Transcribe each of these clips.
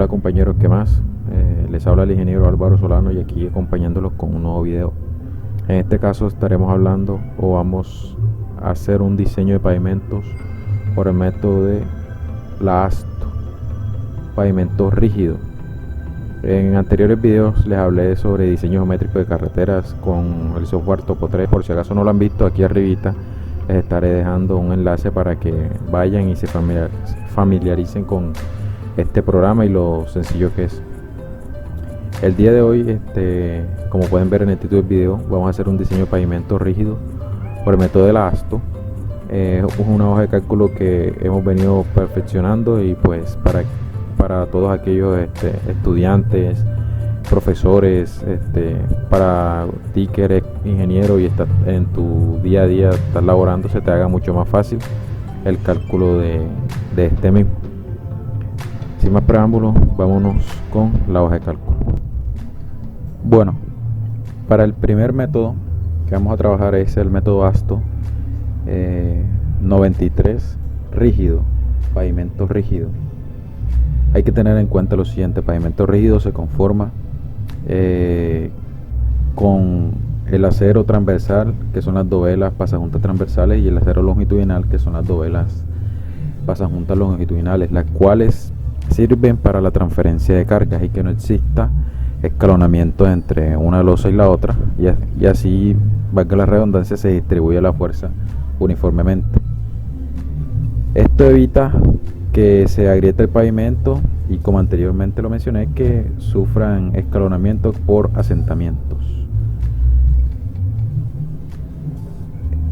Hola compañeros, ¿qué más? Les habla el ingeniero Álvaro Solano y aquí acompañándolos con un nuevo video. En este caso estaremos hablando o vamos a hacer un diseño de pavimentos por el método de la ASTO, pavimento rígido. En anteriores videos les hablé sobre diseño geométrico de carreteras con el software Topo 3. Por si acaso no lo han visto, aquí arribita les estaré dejando un enlace para que vayan y se familiaricen con este programa y lo sencillo que es. El día de hoy, como pueden ver en el título del video, vamos a hacer un diseño de pavimento rígido por el método de la ASTO. Es una hoja de cálculo que hemos venido perfeccionando y pues para todos aquellos estudiantes, profesores, para ti que eres ingeniero y estás en tu día a día, estás laborando, se te haga mucho más fácil el cálculo de este mismo. Sin más preámbulos, vámonos con la hoja de cálculo. Bueno, para el primer método que vamos a trabajar es el método ASTO 93 rígido, pavimento rígido. Hay que tener en cuenta lo siguiente: pavimento rígido se conforma con el acero transversal, que son las dovelas pasajuntas transversales, y el acero longitudinal, que son las dovelas pasajuntas longitudinales, las cuales sirven para la transferencia de cargas y que no exista escalonamiento entre una losa y la otra, y así, valga la redundancia, se distribuye la fuerza uniformemente. Esto evita que se agriete el pavimento y, como anteriormente lo mencioné, que sufran escalonamiento por asentamientos.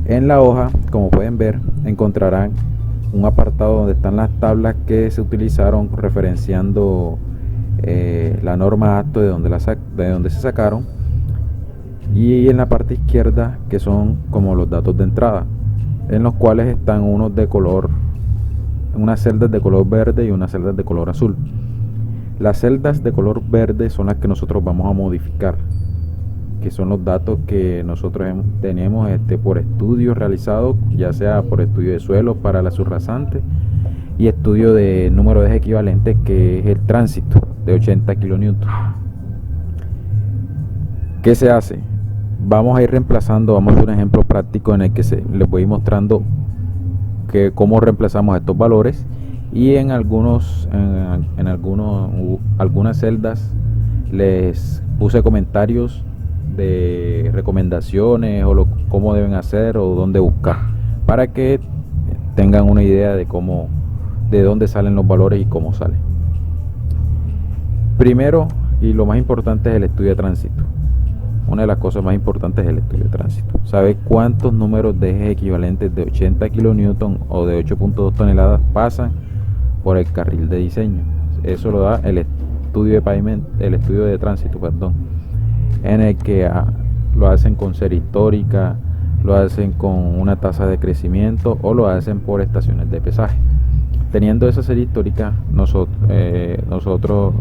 En la hoja, como pueden ver, encontrarán un apartado donde están las tablas que se utilizaron referenciando la norma ASTO de donde se sacaron, y en la parte izquierda, que son como los datos de entrada, en los cuales están unas celdas de color verde y unas celdas de color azul. Las celdas de color verde son las que nosotros vamos a modificar, que son los datos que nosotros tenemos por estudios realizados, ya sea por estudio de suelo para la subrasante y estudio de número de eje equivalente, que es el tránsito de 80 kN. ¿Qué se hace? Vamos a ir reemplazando, vamos a hacer un ejemplo práctico en el que les voy mostrando cómo reemplazamos estos valores, y en algunas celdas les puse comentarios de recomendaciones o cómo deben hacer o dónde buscar, para que tengan una idea de dónde salen los valores y cómo salen. Primero, y lo más importante, es el estudio de tránsito. Una de las cosas más importantes es el estudio de tránsito. Saber cuántos números de ejes equivalentes de 80 kN o de 8.2 toneladas pasan por el carril de diseño. Eso lo da el estudio de pavimento, el estudio de tránsito, en el que lo hacen con serie histórica, lo hacen con una tasa de crecimiento o lo hacen por estaciones de pesaje. Teniendo esa serie histórica, nosotros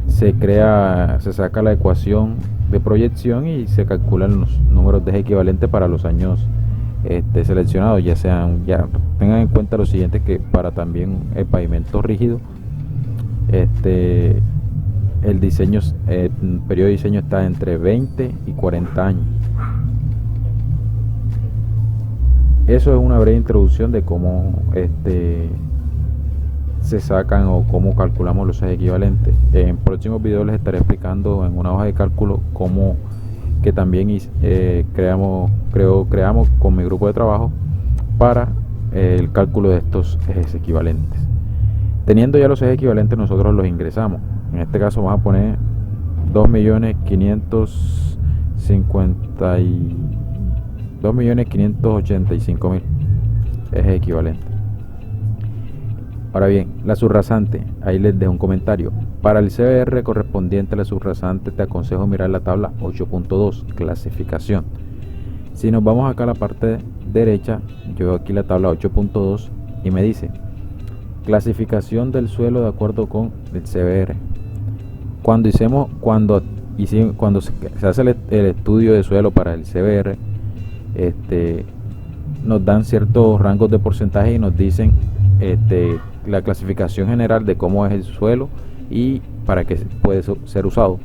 se saca la ecuación de proyección y se calculan los números de eje equivalente para los años seleccionados. Ya tengan en cuenta lo siguiente, que para también el pavimento rígido, el periodo de diseño está entre 20 y 40 años. Eso es una breve introducción de cómo se sacan o cómo calculamos los ejes equivalentes. En próximos videos les estaré explicando en una hoja de cálculo que también creamos con mi grupo de trabajo para el cálculo de estos ejes equivalentes. Teniendo ya los ejes equivalentes, nosotros los ingresamos. En este caso vamos a poner 2.585.000 ejes equivalentes. Ahora bien, la subrasante, ahí les dejo un comentario. Para el CBR correspondiente a la subrasante, te aconsejo mirar la tabla 8.2, clasificación. Si nos vamos acá a la parte derecha, yo veo aquí la tabla 8.2 y me dice clasificación del suelo de acuerdo con el CBR. Cuando se hace el estudio de suelo para el CBR, nos dan ciertos rangos de porcentaje y nos dicen la clasificación general de cómo es el suelo y para qué puede ser usado.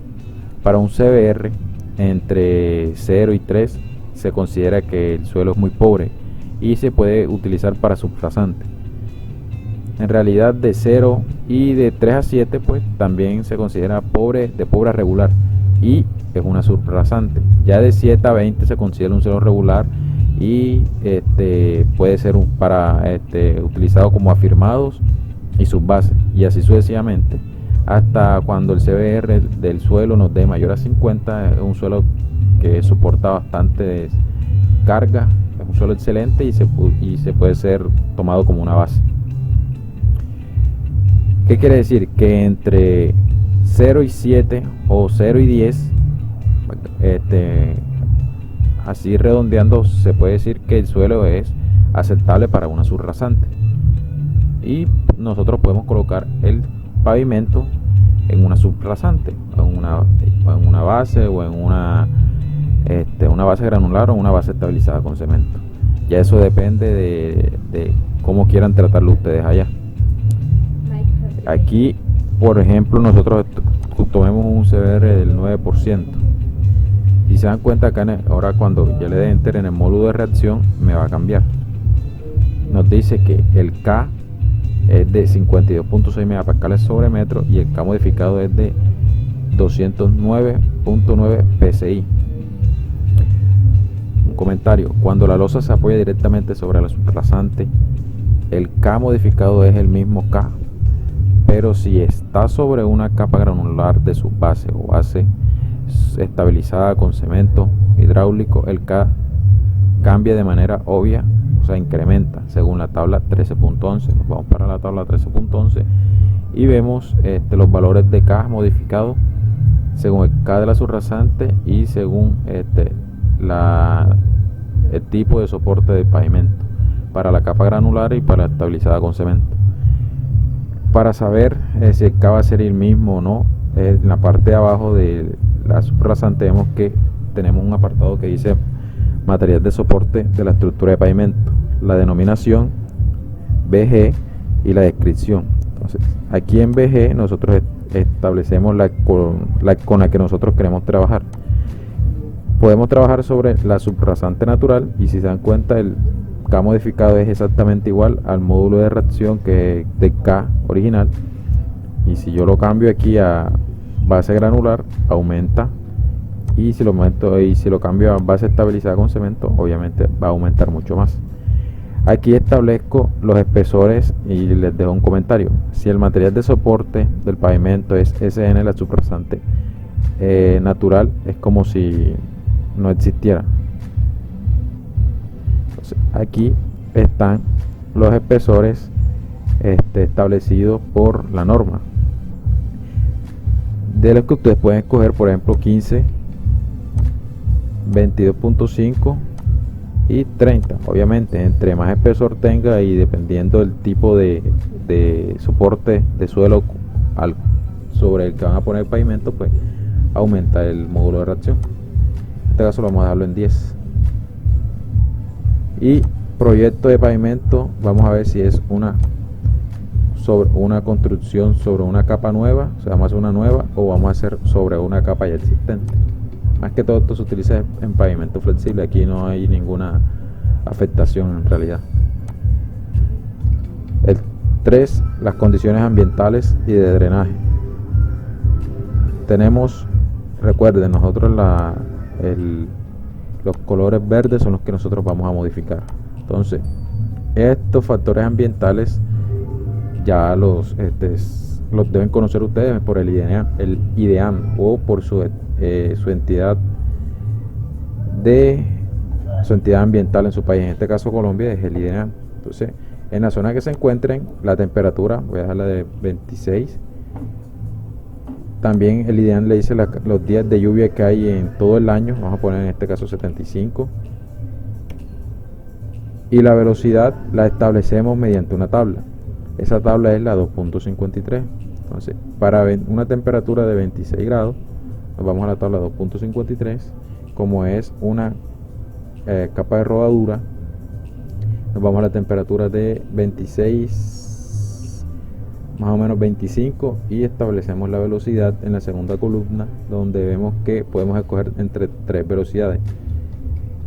Para un CBR entre 0 y 3 se considera que el suelo es muy pobre y se puede utilizar para subrasante. En realidad de 0 y de 3 a 7 pues también se considera pobre, de pobre a regular, y es una subrasante. Ya de 7 a 20 se considera un suelo regular y puede ser utilizado como afirmados y subbases, y así sucesivamente hasta cuando el CBR del suelo nos dé mayor a 50. Es un suelo que soporta bastante carga, es un suelo excelente y se puede ser tomado como una base. ¿Qué quiere decir? Que entre 0 y 7 o 0 y 10, así redondeando, se puede decir que el suelo es aceptable para una subrasante, y nosotros podemos colocar el pavimento en una subrasante, en una base, o en una base granular o una base estabilizada con cemento. Ya eso depende de cómo quieran tratarlo ustedes allá. Aquí, por ejemplo, nosotros tomemos un CBR del 9%. Si se dan cuenta, acá ahora cuando yo le dé enter en el módulo de reacción me va a cambiar. Nos dice que el K es de 52.6 megapascales sobre metro y el K modificado es de 209.9 psi. Un comentario: cuando la losa se apoya directamente sobre la subrasante, el K modificado es el mismo K, pero si está sobre una capa granular de subbase o base estabilizada con cemento hidráulico, el K cambia de manera obvia, o sea, incrementa según la tabla 13.11. Nos vamos para la tabla 13.11 y vemos los valores de K modificado según el K de la subrasante y según el tipo de soporte de pavimento para la capa granular y para la estabilizada con cemento. Para saber si el K va a ser el mismo o no, en la parte de abajo de la subrasante vemos que tenemos un apartado que dice material de soporte de la estructura de pavimento, la denominación BG y la descripción. Entonces, aquí en BG nosotros establecemos con la que nosotros queremos trabajar. Podemos trabajar sobre la subrasante natural, y si se dan cuenta, el K modificado es exactamente igual al módulo de reacción que es de K original, y si yo lo cambio aquí a base granular aumenta, y si lo cambio a base estabilizada con cemento, obviamente va a aumentar mucho más. Aquí establezco los espesores y les dejo un comentario. Si el material de soporte del pavimento es SN, la subrasante natural es como si no existiera. Entonces, aquí están los espesores establecidos por la norma, de los que ustedes pueden escoger, por ejemplo, 15, 22.5 y 30. Obviamente, entre más espesor tenga y dependiendo del tipo de soporte de suelo sobre el que van a poner el pavimento, pues aumenta el módulo de reacción. En este caso lo vamos a dejarlo en 10. Y proyecto de pavimento, vamos a ver si es sobre una construcción sobre una capa nueva, o sea, vamos a hacer una nueva, o vamos a hacer sobre una capa ya existente. Más que todo esto se utiliza en pavimento flexible, aquí no hay ninguna afectación en realidad. El 3, las condiciones ambientales y de drenaje. Tenemos, recuerden, nosotros los colores verdes son los que nosotros vamos a modificar. Entonces, estos factores ambientales ya los deben conocer ustedes por el IDEAM o por su entidad ambiental en su país. En este caso Colombia es el IDEAM. Entonces, en la zona que se encuentren, la temperatura voy a dejarla de 26. También el IDEAM le dice los días de lluvia que hay en todo el año, vamos a poner en este caso 75, y la velocidad la establecemos mediante una tabla. Esa tabla es la 2.53. Entonces, para una temperatura de 26 grados, nos vamos a la tabla 2.53. Como es una capa de rodadura, nos vamos a la temperatura de 26 más o menos 25, y establecemos la velocidad en la segunda columna, donde vemos que podemos escoger entre 3 velocidades.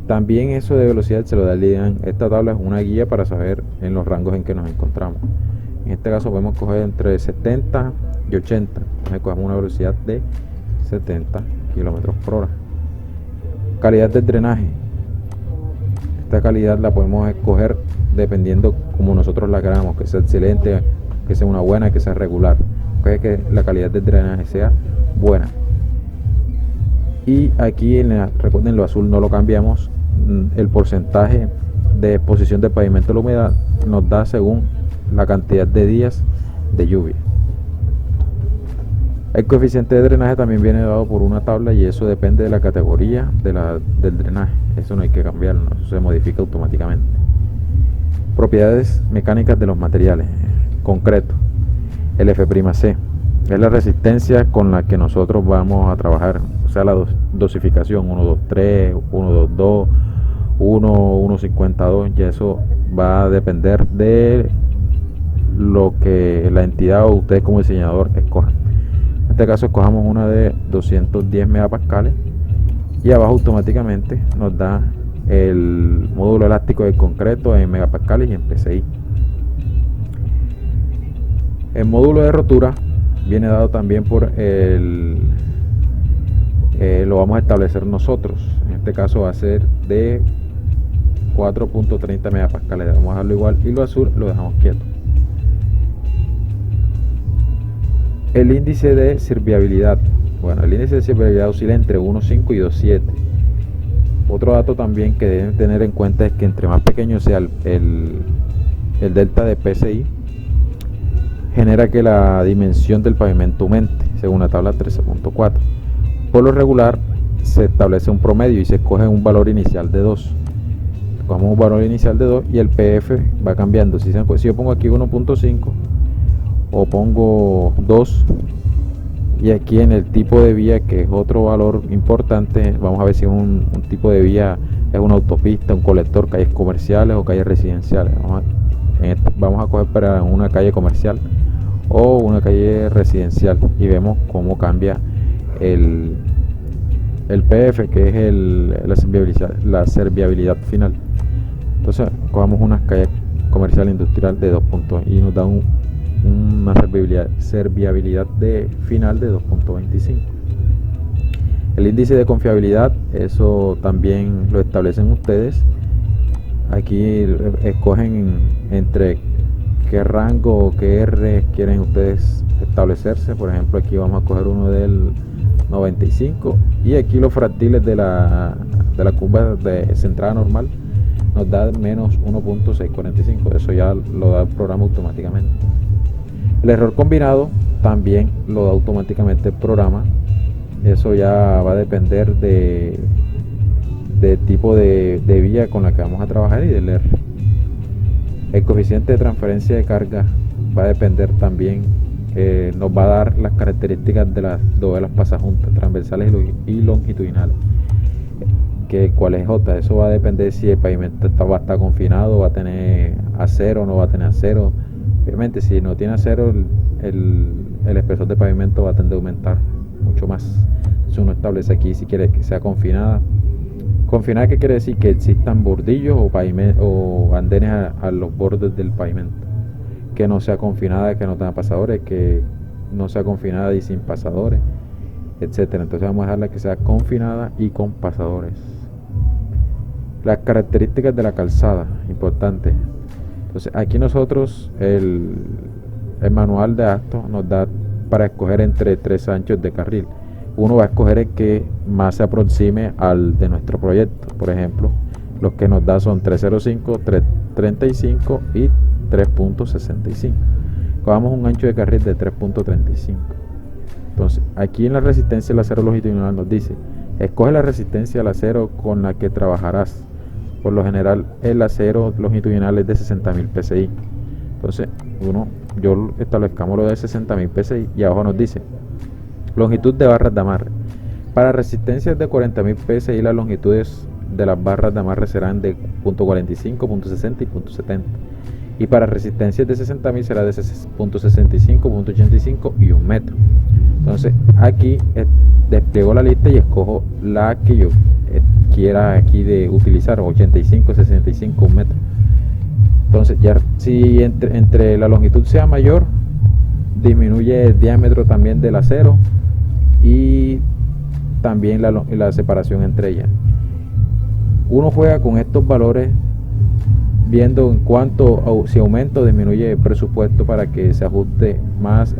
También eso de velocidad se lo da el IDEAN. Esta tabla es una guía para saber en los rangos en que nos encontramos. En este caso podemos coger entre 70 y 80. Entonces cogemos una velocidad de 70 km por hora. Calidad del drenaje. Esta calidad la podemos escoger dependiendo como nosotros la queramos, que sea excelente, que sea una buena, que sea regular. Que la calidad del drenaje sea buena. Y aquí recuerden, lo azul no lo cambiamos. El porcentaje de exposición del pavimento a la humedad nos da según la cantidad de días de lluvia. El coeficiente de drenaje también viene dado por una tabla, y eso depende de la categoría del drenaje. Eso no hay que cambiarlo, eso se modifica automáticamente. Propiedades mecánicas de los materiales. Concreto. El F'C es la resistencia con la que nosotros vamos a trabajar, o sea, la dosificación 123, 122, 152, y eso va a depender de lo que la entidad o ustedes como diseñador escojan. En este caso escojamos una de 210 megapascales, y abajo automáticamente nos da el módulo elástico de concreto en megapascales y en PSI. El módulo de rotura viene dado también por lo vamos a establecer nosotros. En este caso va a ser de 4.30 megapascales. Vamos a dejarlo igual, y lo azul lo dejamos quieto. El índice de serviabilidad. Bueno, el índice de serviabilidad oscila entre 1.5 y 2.7. Otro dato también que deben tener en cuenta es que entre más pequeño sea el delta de PSI, genera que la dimensión del pavimento aumente, según la tabla 13.4. Por lo regular se establece un promedio y se escoge un valor inicial de 2. Cogemos un valor inicial de 2 y el PF va cambiando. Si yo pongo aquí 1.5 o pongo 2, y aquí en el tipo de vía, que es otro valor importante, vamos a ver si es un tipo de vía, es una autopista, un colector, calles comerciales o calles residenciales. Vamos a coger para una calle comercial o una calle residencial, y vemos cómo cambia el PF, que es la serviabilidad final. Entonces cogemos una calle comercial industrial de 2 puntos y nos da una serviabilidad de final de 2.25. El índice de confiabilidad, eso también lo establecen ustedes. Aquí escogen entre qué rango o qué R quieren ustedes establecerse. Por ejemplo, aquí vamos a coger uno del 95, y aquí los fractiles de la curva de centrada normal nos da menos 1.645. Eso ya lo da el programa automáticamente. El error combinado también lo da automáticamente el programa. Eso ya va a depender de tipo de vía con la que vamos a trabajar y del R. El coeficiente de transferencia de carga va a depender también, nos va a dar las características de las dovelas pasajuntas, transversales y longitudinales. ¿Cuál es J? Eso va a depender si el pavimento va a estar confinado, va a tener acero o no va a tener acero. Obviamente, si no tiene acero, el espesor de pavimento va a tender a aumentar mucho más. Entonces uno establece aquí si quiere que sea confinada. Confinada, ¿qué quiere decir? Que existan bordillos o andenes a los bordes del pavimento. Que no sea confinada, que no tenga pasadores, que no sea confinada y sin pasadores, etcétera. Entonces vamos a dejarla que sea confinada y con pasadores. Las características de la calzada, importante. Entonces aquí nosotros el manual de actos nos da para escoger entre 3 anchos de carril. Uno va a escoger el que más se aproxime al de nuestro proyecto. Por ejemplo, los que nos da son 305, 335 y 3.65. Cogamos un ancho de carril de 3.35. Entonces aquí en la resistencia al acero longitudinal nos dice: escoge la resistencia al acero con la que trabajarás. Por lo general el acero longitudinal es de 60.000 PSI. Entonces yo establezcamos lo de 60.000 PSI, y abajo nos dice longitud de barras de amarre. Para resistencias de 40.000 PSI, las longitudes de las barras de amarre serán de .45, .60 y .70. y para resistencias de 60.000 será de 0.65, 0.85 y 1 metro. Entonces aquí despliego la lista y escojo la que yo quiera aquí de utilizar, 85, 65, 1 metro. Entonces ya si entre la longitud sea mayor, disminuye el diámetro también del acero y también la separación entre ellas. Uno juega con estos valores viendo en cuánto, si aumenta o disminuye el presupuesto para que se ajuste más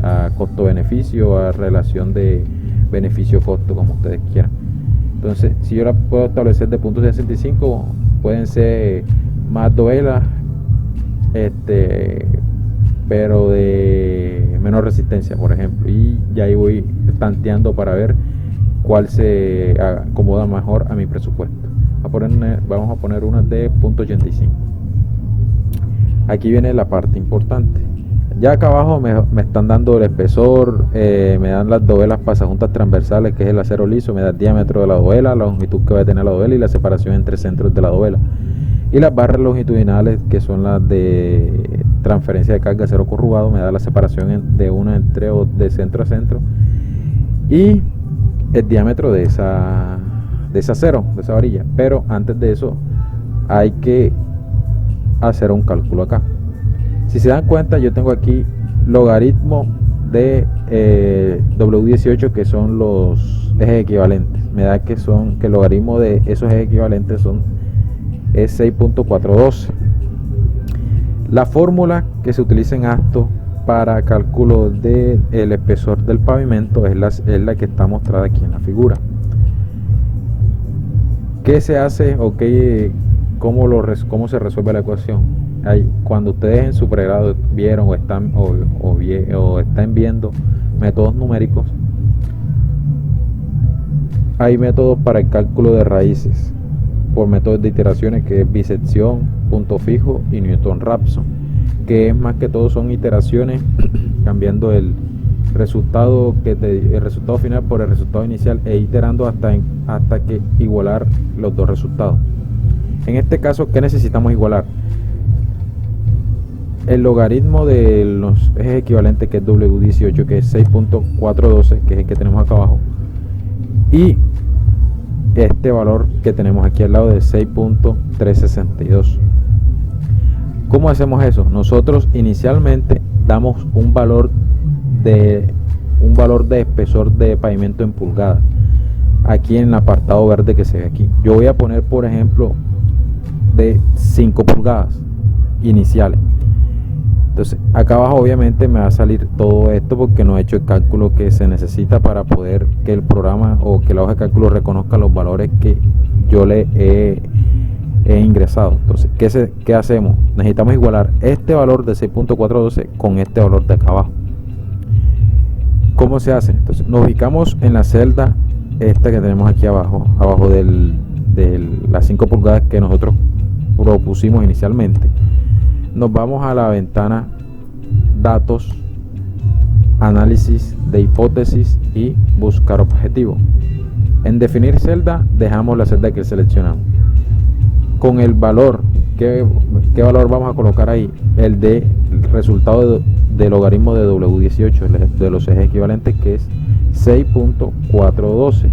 a costo-beneficio, a relación de beneficio-costo, como ustedes quieran. Entonces, si yo la puedo establecer de .65, pueden ser más dovelas, pero de menos resistencia, por ejemplo, y ya ahí voy tanteando para ver cuál se acomoda mejor a mi presupuesto. Vamos a poner una de .85. Aquí viene la parte importante. Ya acá abajo me están dando el espesor, me dan las dovelas pasajuntas transversales, que es el acero liso, me da el diámetro de la dovela, la longitud que va a tener la dovela y la separación entre centros de la dovela. Y las barras longitudinales, que son las de transferencia de carga acero corrugado, me da la separación de una entre o de centro a centro y el diámetro de ese acero, de esa varilla. Pero antes de eso hay que hacer un cálculo acá. Si se dan cuenta, yo tengo aquí logaritmo de W18, que son los ejes equivalentes. Me da que el logaritmo de esos ejes equivalentes es 6.412. La fórmula que se utiliza en ASTO para cálculo del espesor del pavimento es la que está mostrada aquí en la figura. ¿Qué se hace o cómo se resuelve la ecuación? Cuando ustedes en su pregrado vieron o están viendo métodos numéricos, hay métodos para el cálculo de raíces por métodos de iteraciones, que es bisección, punto fijo y Newton-Raphson, que es más que todo son iteraciones cambiando el resultado final por el resultado inicial e iterando hasta que igualar los dos resultados. En este caso, ¿qué necesitamos igualar? El logaritmo de los ejes equivalentes, que es W18, que es 6.412, que es el que tenemos acá abajo, y este valor que tenemos aquí al lado de 6.362. ¿Cómo hacemos eso? Nosotros inicialmente damos un valor de espesor de pavimento en pulgadas, aquí en el apartado verde que se ve aquí. Yo voy a poner, por ejemplo, de 5 pulgadas iniciales. Entonces acá abajo obviamente me va a salir todo esto porque no he hecho el cálculo que se necesita para poder que el programa o que la hoja de cálculo reconozca los valores que yo le he ingresado. Entonces, ¿qué hacemos? Necesitamos igualar este valor de 6.412 con este valor de acá abajo. ¿Cómo se hace? Entonces nos ubicamos en la celda esta que tenemos aquí abajo de las 5 pulgadas que nosotros propusimos inicialmente. Nos vamos a la ventana datos, análisis de hipótesis y buscar objetivo. En definir celda dejamos la celda que seleccionamos. Con el valor, ¿qué valor vamos a colocar ahí? El de resultado de logaritmo de W18, de los ejes equivalentes, que es 6.412.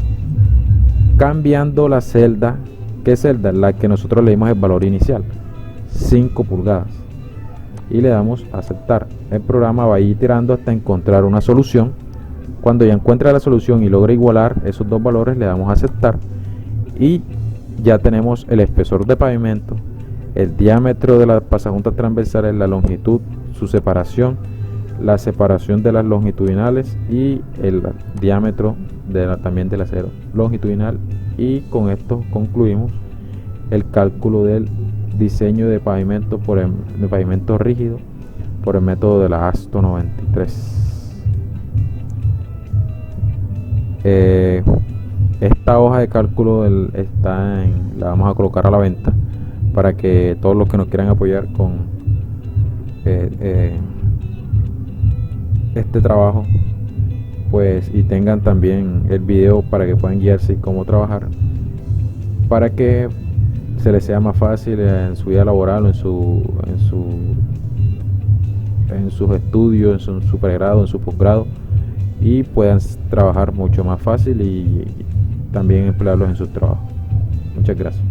Cambiando la celda, ¿qué celda? La que nosotros le dimos el valor inicial, 5 pulgadas. Y le damos a aceptar. El programa va a ir iterando hasta encontrar una solución. Cuando ya encuentra la solución y logra igualar esos dos valores, le damos a aceptar y ya tenemos el espesor de pavimento, el diámetro de las pasajuntas transversales, la longitud, su separación, la separación de las longitudinales y el diámetro también del acero longitudinal. Y con esto concluimos el cálculo del diseño de pavimento de pavimento rígido por el método de la ASTO 93. Esta hoja de cálculo la vamos a colocar a la venta para que todos los que nos quieran apoyar con este trabajo, pues, y tengan también el video para que puedan guiarse y cómo trabajar, para que se les sea más fácil en su vida laboral o en sus estudios, en su pregrado, en su posgrado, y puedan trabajar mucho más fácil y también emplearlos en sus trabajos. Muchas gracias.